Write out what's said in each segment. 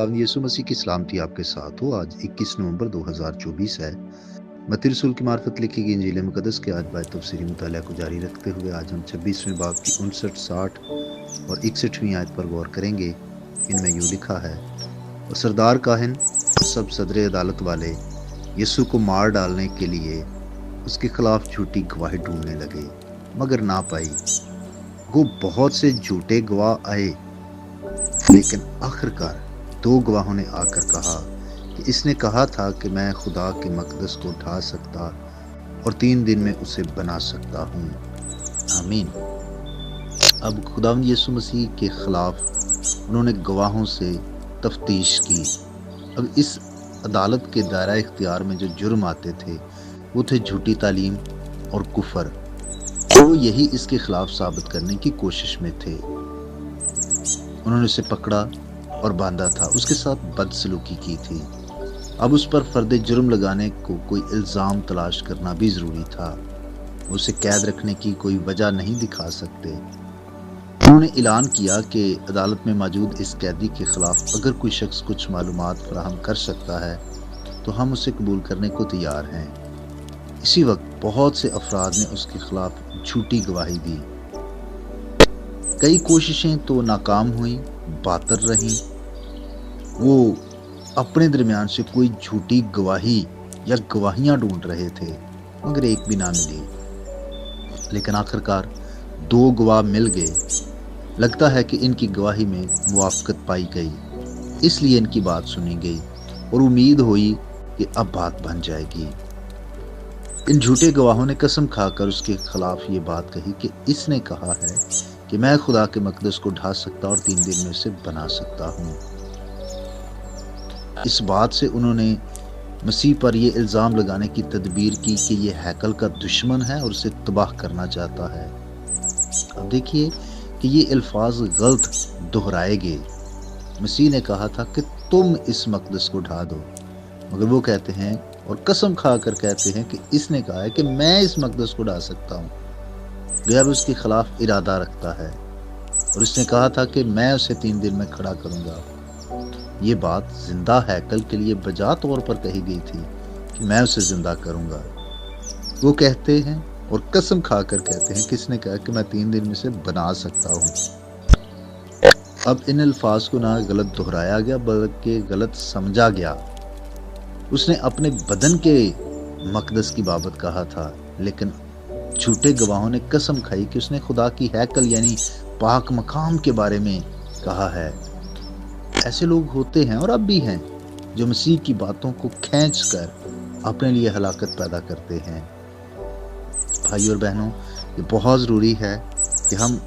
खुदावंद यीशु मसीह की सलामती आपके साथ हो। आज 21 नवंबर 2024 है। मत्ती रसूल की मार्फत लिखी गई इंजील मुक़द्दस के आज बाय तफसीरी मुताला को जारी रखते हुए आज हम 26वें बाब की 59, 60 और 61वीं आयत पर गौर करेंगे। इनमें यूँ लिखा है, और सरदार काहिन और सब सदर अदालत वाले यीशु को मार डालने के लिए उसके खिलाफ झूठी गवाही ढूंढने लगे, मगर ना पाई। वो बहुत से झूठे गवाह आए, लेकिन आखिरकार 2 गवाहों ने आकर कहा कि इसने कहा था कि मैं खुदा के मक़दस को ढा सकता और 3 दिन में उसे बना सकता हूँ। आमीन। अब खुदावंद यीशु मसीह के खिलाफ उन्होंने गवाहों से तफ्तीश की। अब इस अदालत के दायरा इख्तियार में जो जुर्म आते थे वो थे झूठी तालीम और कुफर। तो यही इसके खिलाफ साबित करने की कोशिश में थे। उन्होंने उसे पकड़ा और बांधा था, उसके साथ बदसलूकी की थी। अब उस पर फर्द जुर्म लगाने को कोई इल्ज़ाम तलाश करना भी ज़रूरी था। उसे कैद रखने की कोई वजह नहीं दिखा सकते। उन्होंने ऐलान किया कि अदालत में मौजूद इस कैदी के खिलाफ अगर कोई शख्स कुछ मालूमात फराहम कर सकता है तो हम उसे कबूल करने को तैयार हैं। इसी वक्त बहुत से अफराद ने उसके खिलाफ झूठी गवाही दी। कई कोशिशें तो नाकाम हुई, बातर रहीं। वो अपने दरमियान से कोई झूठी गवाही या गवाहियां ढूंढ रहे थे, मगर एक भी ना मिली। लेकिन आखिरकार 2 गवाह मिल गए। लगता है कि इनकी गवाही में मुवाफकत पाई गई, इसलिए इनकी बात सुनी गई और उम्मीद हुई कि अब बात बन जाएगी। इन झूठे गवाहों ने कसम खाकर उसके खिलाफ ये बात कही कि इसने कहा है कि मैं खुदा के मक़दस को ढा सकता और 3 दिन में उसे बना सकता हूँ। इस बात से उन्होंने मसीह पर यह इल्ज़ाम लगाने की तदबीर की कि यह हैकल का दुश्मन है और उसे तबाह करना चाहता है। अब देखिए कि ये अल्फाज गलत दोहराए गए। मसीह ने कहा था कि तुम इस मक़दस को ढा दो, मगर वो कहते हैं और कसम खा कर कहते हैं कि इसने कहा है कि मैं इस मक़दस को ढा सकता हूँ। गया भी उसके खिलाफ इरादा रखता है और इसने कहा था कि मैं उसे 3 दिन में खड़ा करूँगा। ये बात जिंदा हैकल के लिए बजा तौर पर कही गई थी कि मैं उसे जिंदा करूँगा। वो कहते हैं और कसम खाकर कहते हैं, किसने कहा कि मैं 3 दिन में से बना सकता हूँ। अब इन अल्फाज को ना गलत दोहराया गया बल्कि गलत समझा गया। उसने अपने बदन के मक़दस की बाबत कहा था, लेकिन झूठे गवाहों ने कसम खाई कि उसने खुदा की हैकल यानी पाक मकाम के बारे में कहा है। ऐसे लोग होते हैं और अब भी हैं जो मसीह की बातों को खींचकर अपने लिए हलाकत पैदा करते हैं। भाई और बहनों, ये बहुत ज़रूरी है कि हम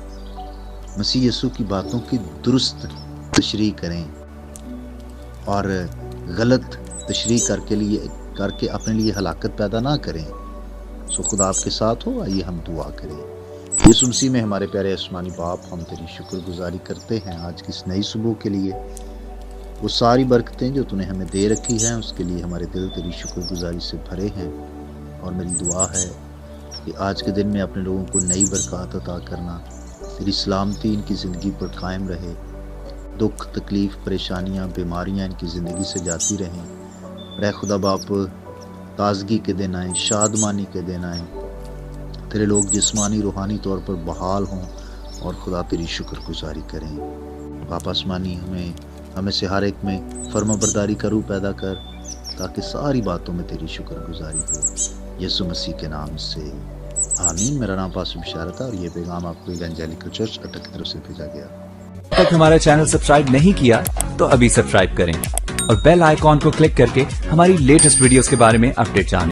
मसीह यीशु की बातों की दुरुस्त तशरीह करें और गलत तशरीह करके अपने लिए हलाकत पैदा ना करें। सो खुदा आपके साथ हो। आइए हम दुआ करें। यीशु मसीह में हमारे प्यारे आसमानी बाप, हम तेरी शुक्रगुजारी करते हैं आज की इस नई सुबह के लिए। वो सारी बरकतें जो तूने हमें दे रखी हैं उसके लिए हमारे दिल तेरी शुक्रगुजारी से भरे हैं। और मेरी दुआ है कि आज के दिन में अपने लोगों को नई बरकत अता करना, तेरी सलामती इनकी ज़िंदगी पर कायम रहे। दुख, तकलीफ़, परेशानियाँ, बीमारियाँ इनकी ज़िंदगी से जाती रहें। रे खुदा बाप, ताजगी के दिन आए, शादमानी के दिन आए, तेरे लोग जिस्मानी रूहानी तौर पर बहाल हों और खुदा तेरी शुक्रगुजारी करें। बाप आसमानी, हमें से हर एक में फर्माबरदारी का रूह पैदा कर, ताकि सारी बातों में तेरी शुक्रगुजारी हो। यीशु मसीह के नाम से आमीन। मेरा नाम पास्टर बिशारत है और ये पैगाम आपको इवेंजेलिकल चर्च अटकनरो से भेजा गया। अब तक हमारा चैनल सब्सक्राइब नहीं किया तो अभी सब्सक्राइब करें और बेल आइकॉन को क्लिक करके हमारी लेटेस्ट वीडियोस के बारे में अपडेट जानें।